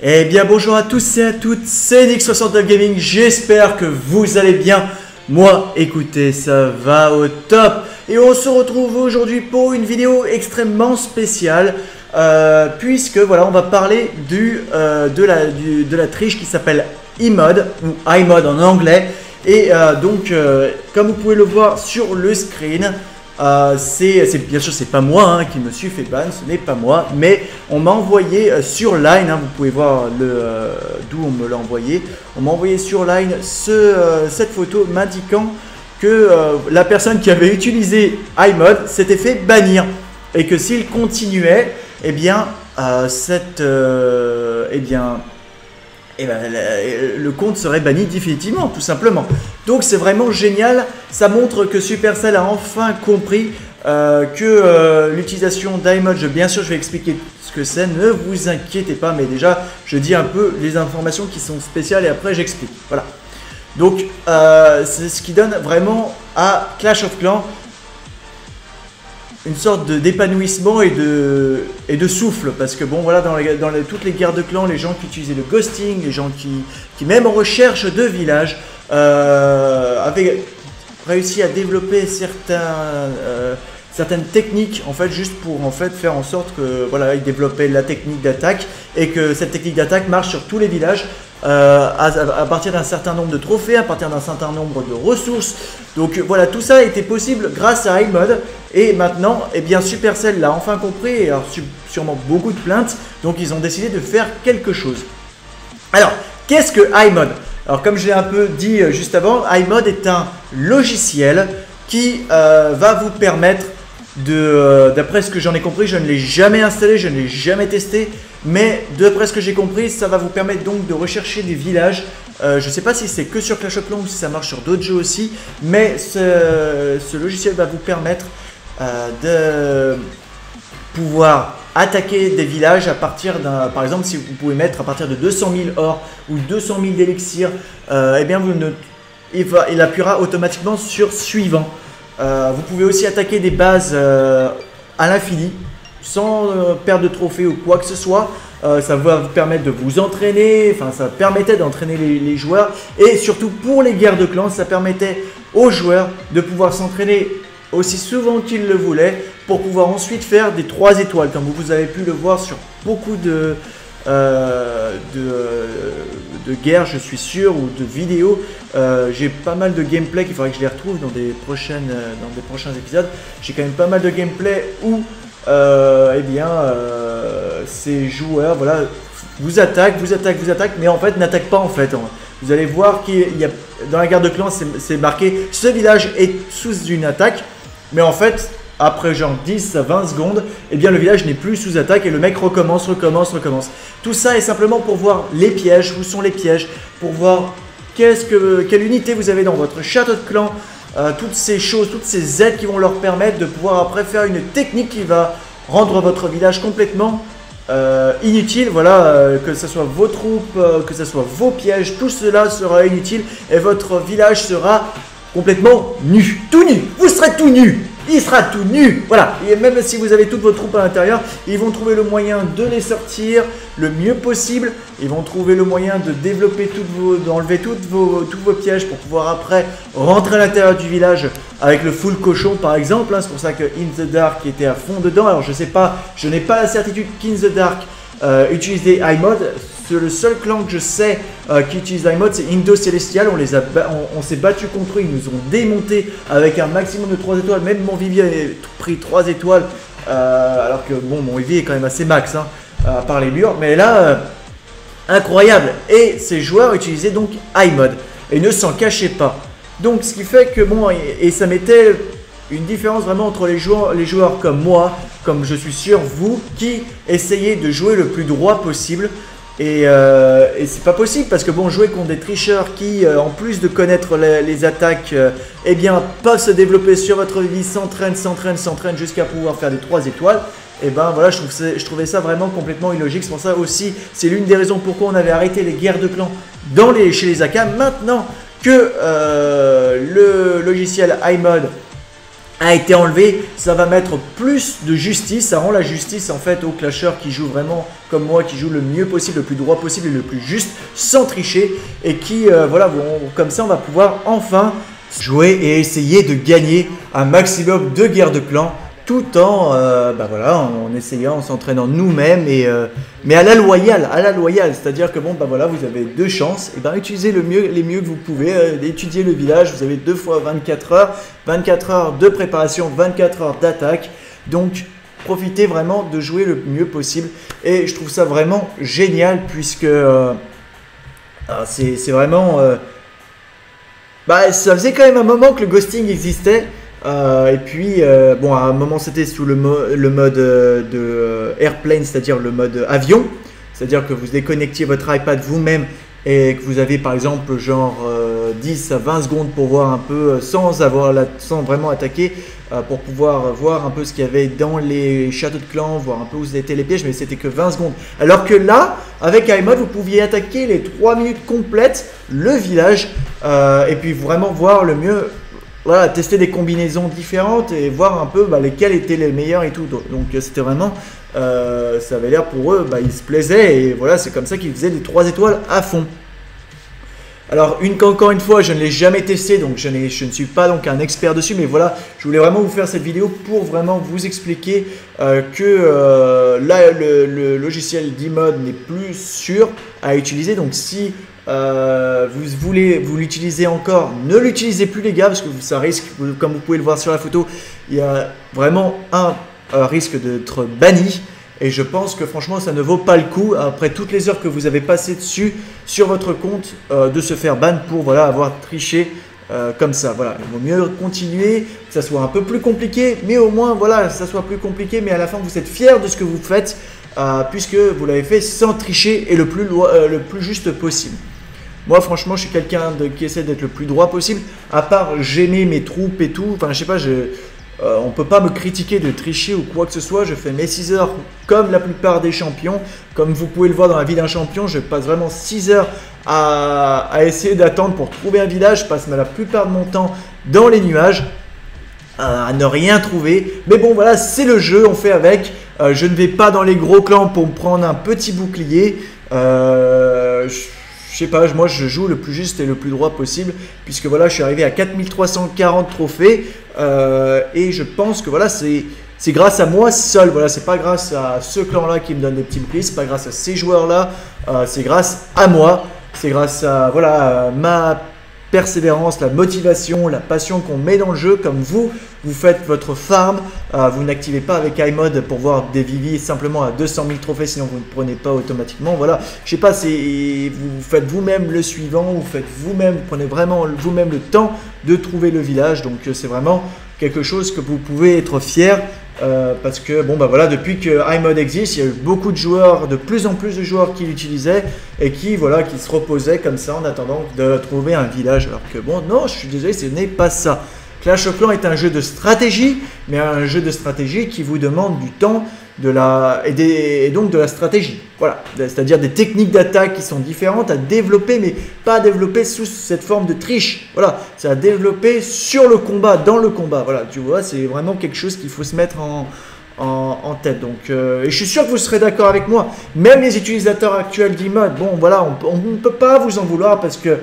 Eh bien bonjour à tous et à toutes, c'est Nick69 Gaming, j'espère que vous allez bien. Moi, écoutez, ça va au top. Et on se retrouve aujourd'hui pour une vidéo extrêmement spéciale. Puisque voilà, on va parler de la triche qui s'appelle iMod, ou iMod en anglais. Et comme vous pouvez le voir sur le screen, bien sûr c'est pas moi qui me suis fait ban, ce n'est pas moi, mais on m'a envoyé sur Line, vous pouvez voir d'où on me l'a envoyé. On m'a envoyé sur Line cette photo m'indiquant que la personne qui avait utilisé iMod s'était fait bannir et que s'il continuait, le compte serait banni définitivement, tout simplement. Donc c'est vraiment génial, ça montre que Supercell a enfin compris que l'utilisation d'iMod, bien sûr je vais expliquer ce que c'est, ne vous inquiétez pas, mais déjà je dis un peu les informations qui sont spéciales et après j'explique. Voilà. Donc c'est ce qui donne vraiment à Clash of Clans une sorte d'épanouissement et de souffle, parce que bon voilà, dans toutes les guerres de clans, les gens qui utilisaient le ghosting, les gens qui même en recherche de village avaient réussi à développer certaines techniques en fait, juste pour en fait faire en sorte que voilà, ils développaient la technique d'attaque et que cette technique d'attaque marche sur tous les villages à partir d'un certain nombre de trophées, à partir d'un certain nombre de ressources. Donc voilà, tout ça a été possible grâce à iMod. Et maintenant, Supercell l'a enfin compris et a sûrement beaucoup de plaintes. Donc ils ont décidé de faire quelque chose. Alors, qu'est-ce que iMod? Alors comme je l'ai un peu dit juste avant, iMod est un logiciel qui va vous permettre d'après ce que j'en ai compris, je ne l'ai jamais installé, je ne l'ai jamais testé, mais d'après ce que j'ai compris, ça va vous permettre donc de rechercher des villages. Je ne sais pas si c'est que sur Clash of Clans ou si ça marche sur d'autres jeux aussi, mais ce logiciel va vous permettre de pouvoir attaquer des villages à partir par exemple, si vous pouvez mettre à partir de 200 000 or ou 200 000 d'élixir, il appuiera automatiquement sur suivant. Vous pouvez aussi attaquer des bases à l'infini sans perdre de trophées ou quoi que ce soit. Ça va vous permettre de vous entraîner, enfin ça permettait d'entraîner les joueurs, et surtout pour les guerres de clans, ça permettait aux joueurs de pouvoir s'entraîner aussi souvent qu'ils le voulaient pour pouvoir ensuite faire des 3 étoiles, comme vous avez pu le voir sur beaucoup de guerres, je suis sûr, ou de vidéos. J'ai pas mal de gameplay qu'il faudrait que je les retrouve dans des prochains épisodes. J'ai quand même pas mal de gameplay où ces joueurs voilà, vous attaquent, mais en fait n'attaquent pas en fait. Vous allez voir qu'il y a dans la guerre de clans, c'est marqué ce village est sous une attaque, mais en fait après genre 10 à 20 secondes, le village n'est plus sous attaque et le mec recommence. Tout ça est simplement pour voir les pièges, où sont les pièges, pour voir quelle unité vous avez dans votre château de clan, toutes ces choses, toutes ces aides qui vont leur permettre de pouvoir après faire une technique qui va rendre votre village complètement inutile. Voilà, que ce soit vos troupes, que ce soit vos pièges, tout cela sera inutile et votre village sera complètement nu, tout nu, vous serez tout nu. Il sera tout nu, voilà, et même si vous avez toutes vos troupes à l'intérieur, ils vont trouver le moyen de les sortir le mieux possible. Ils vont trouver le moyen de développer d'enlever tous vos pièges pour pouvoir après rentrer à l'intérieur du village avec le full cochon par exemple. C'est pour ça que In The Dark était à fond dedans. Alors je sais pas, je n'ai pas la certitude qu'In The Dark utilisait iMod. Le seul clan que je sais qui utilise iMod, c'est Indo Celestial. On s'est battu contre eux, ils nous ont démonté avec un maximum de 3 étoiles. Même mon Vivier avait pris 3 étoiles, alors que bon, mon Vivier est quand même assez max, à part les murs. Mais là, incroyable. Et ces joueurs utilisaient donc iMod et ne s'en cachaient pas. Donc ce qui fait que bon, et ça mettait une différence vraiment entre les joueurs comme moi, comme je suis sûr vous, qui essayez de jouer le plus droit possible. Et c'est pas possible parce que bon, jouer contre des tricheurs qui en plus de connaître les attaques peuvent se développer sur votre vie, s'entraînent jusqu'à pouvoir faire des 3 étoiles. Et voilà, je trouvais ça vraiment complètement illogique. C'est pour ça aussi, c'est l'une des raisons pourquoi on avait arrêté les guerres de clans chez les AK. Maintenant que le logiciel iMod a été enlevé. Ça va mettre plus de justice, ça rend la justice en fait aux clasheurs qui jouent vraiment comme moi, qui jouent le mieux possible, le plus droit possible et le plus juste, sans tricher, et qui voilà, comme ça on va pouvoir enfin jouer et essayer de gagner un maximum de guerres de clans, tout en voilà, en essayant, en s'entraînant nous-mêmes, mais à la loyale, c'est-à-dire que bon bah voilà, vous avez deux chances, et ben utilisez les mieux que vous pouvez, étudier le village, vous avez 2 fois 24 heures de préparation, 24 heures d'attaque, donc profitez vraiment de jouer le mieux possible, et je trouve ça vraiment génial puisque c'est vraiment ça faisait quand même un moment que le ghosting existait. Et puis, bon, à un moment c'était sous le mode de airplane, c'est-à-dire le mode avion, c'est-à-dire que vous déconnectiez votre iPad vous-même et que vous avez par exemple genre 10 à 20 secondes pour voir un peu sans vraiment attaquer, pour pouvoir voir un peu ce qu'il y avait dans les châteaux de clans, voir un peu où étaient les pièges, mais c'était que 20 secondes. Alors que là, avec iMod, vous pouviez attaquer les 3 minutes complètes le village, et puis vraiment voir le mieux. Voilà, tester des combinaisons différentes et voir un peu lesquelles étaient les meilleures et tout. Donc c'était vraiment, ça avait l'air pour eux, ils se plaisaient et voilà, c'est comme ça qu'ils faisaient les 3 étoiles à fond. Alors encore une fois, je ne l'ai jamais testé, donc je ne suis pas donc un expert dessus, mais voilà, je voulais vraiment vous faire cette vidéo pour vraiment vous expliquer que là, le logiciel d'E-Mode n'est plus sûr à utiliser. Donc si vous l'utilisez encore, ne l'utilisez plus les gars, parce que ça risque, comme vous pouvez le voir sur la photo, il y a vraiment un risque d'être banni. Et je pense que franchement ça ne vaut pas le coup, après toutes les heures que vous avez passées dessus sur votre compte, de se faire ban pour voilà, avoir triché comme ça. Voilà, il vaut mieux continuer, que ça soit un peu plus compliqué, mais au moins voilà, ça soit plus compliqué, mais à la fin vous êtes fiers de ce que vous faites, puisque vous l'avez fait sans tricher et le plus juste possible. Moi franchement je suis quelqu'un qui essaie d'être le plus droit possible, à part gêner mes troupes et tout, enfin je sais pas, on ne peut pas me critiquer de tricher ou quoi que ce soit. Je fais mes 6 heures comme la plupart des champions. Comme vous pouvez le voir dans la vie d'un champion, je passe vraiment 6 heures à essayer d'attendre pour trouver un village. Je passe la plupart de mon temps dans les nuages à ne rien trouver. Mais bon voilà, c'est le jeu, on fait avec. Je ne vais pas dans les gros clans pour me prendre un petit bouclier. Je sais pas, moi je joue le plus juste et le plus droit possible, puisque voilà, je suis arrivé à 4340 trophées, et je pense que voilà, c'est grâce à moi seul, voilà, c'est pas grâce à ce clan là qui me donne des petits boucliers, c'est pas grâce à ces joueurs là, c'est grâce à moi, c'est grâce à voilà, ma persévérance, la motivation, la passion qu'on met dans le jeu. Comme vous faites votre farm, vous n'activez pas avec iMod pour voir des viviers simplement à 200 000 trophées, sinon vous ne prenez pas automatiquement. Voilà, je sais pas, vous faites vous-même le suivant, vous prenez vraiment vous-même le temps de trouver le village. Donc c'est vraiment quelque chose que vous pouvez être fier. Parce que bon voilà, depuis que iMod existe, il y a eu beaucoup de joueurs, de plus en plus de joueurs qui l'utilisaient et qui se reposaient comme ça en attendant de trouver un village. Alors que bon, non, je suis désolé, ce n'est pas ça. Clash of Clans est un jeu de stratégie, mais un jeu de stratégie qui vous demande du temps, et donc de la stratégie. Voilà, c'est-à-dire des techniques d'attaque qui sont différentes à développer, mais pas à développer sous cette forme de triche. Voilà, c'est à développer sur le combat, dans le combat. Voilà, tu vois, c'est vraiment quelque chose qu'il faut se mettre en tête. Donc, et je suis sûr que vous serez d'accord avec moi. Même les utilisateurs actuels d'E-Mode, bon voilà, on ne peut pas vous en vouloir parce que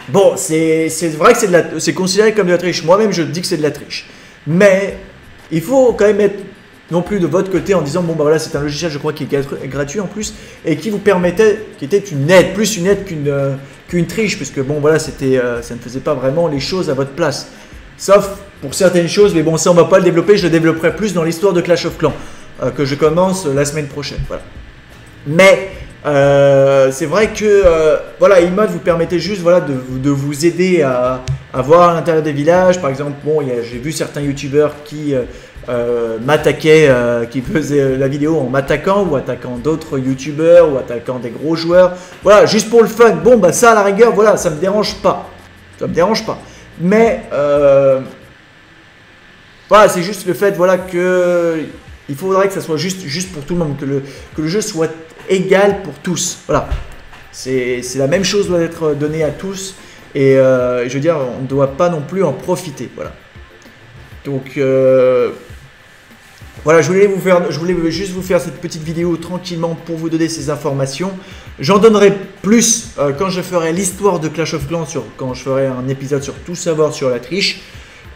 bon, c'est vrai que c'est considéré comme de la triche. Moi-même, je dis que c'est de la triche. Mais il faut quand même être non plus de votre côté en disant bon bah voilà, c'est un logiciel, je crois, qui est gratuit en plus et qui vous permettait, qui était une aide, plus une aide qu'une triche, puisque bon voilà, ça ne faisait pas vraiment les choses à votre place. Sauf pour certaines choses, mais bon, ça on va pas le développer, je le développerai plus dans l'histoire de Clash of Clans que je commence la semaine prochaine. Voilà. Mais c'est vrai que voilà, E-Mode vous permettait juste voilà, de vous aider à voir à l'intérieur des villages. Par exemple, bon, j'ai vu certains youtubeurs qui m'attaquaient, qui faisaient la vidéo en m'attaquant ou attaquant d'autres youtubeurs ou attaquant des gros joueurs. Voilà, juste pour le fun. Bon, bah ça à la rigueur, voilà, ça me dérange pas. Ça me dérange pas. Mais voilà, c'est juste le fait voilà, que il faudrait que ça soit juste pour tout le monde, que le jeu soit égal pour tous. Voilà, c'est la même chose doit être donnée à tous et je veux dire, on ne doit pas non plus en profiter. Voilà. Donc voilà, je voulais juste vous faire cette petite vidéo tranquillement pour vous donner ces informations. J'en donnerai plus quand je ferai l'histoire de Clash of Clans, quand je ferai un épisode sur tout savoir sur la triche.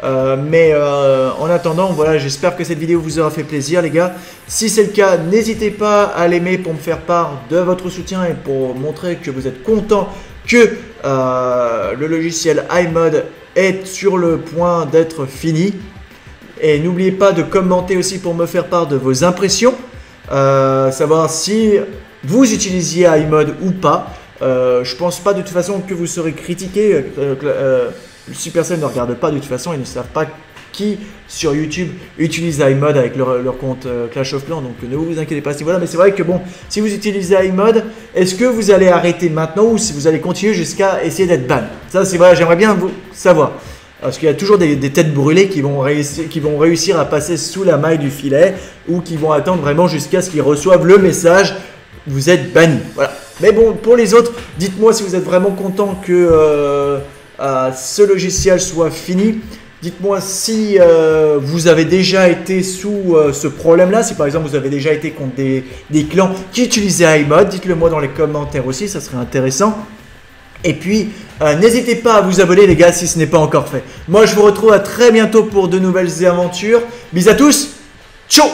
Mais en attendant, voilà, j'espère que cette vidéo vous aura fait plaisir les gars. Si c'est le cas, n'hésitez pas à l'aimer pour me faire part de votre soutien et pour montrer que vous êtes content que le logiciel iMod est sur le point d'être fini. Et n'oubliez pas de commenter aussi pour me faire part de vos impressions, savoir si vous utilisiez iMod ou pas. Je pense pas de toute façon que vous serez critiqué. Supercell ne regarde pas de toute façon, ils ne savent pas qui sur YouTube utilise iMod avec leur compte Clash of Clans, donc ne vous inquiétez pas à ce niveau-là. Mais c'est vrai que bon, si vous utilisez iMod, est-ce que vous allez arrêter maintenant ou si vous allez continuer jusqu'à essayer d'être ban? Ça c'est vrai, j'aimerais bien vous savoir. Parce qu'il y a toujours des têtes brûlées qui vont réussir à passer sous la maille du filet ou qui vont attendre vraiment jusqu'à ce qu'ils reçoivent le message « Vous êtes banni ». Voilà. Mais bon, pour les autres, dites-moi si vous êtes vraiment content que ce logiciel soit fini. Dites-moi si vous avez déjà été sous ce problème-là. Si par exemple vous avez déjà été contre des clans qui utilisaient iMod, dites-le moi dans les commentaires aussi, ça serait intéressant. Et puis, n'hésitez pas à vous abonner les gars si ce n'est pas encore fait. Moi, je vous retrouve à très bientôt pour de nouvelles aventures. Bisous à tous. Ciao.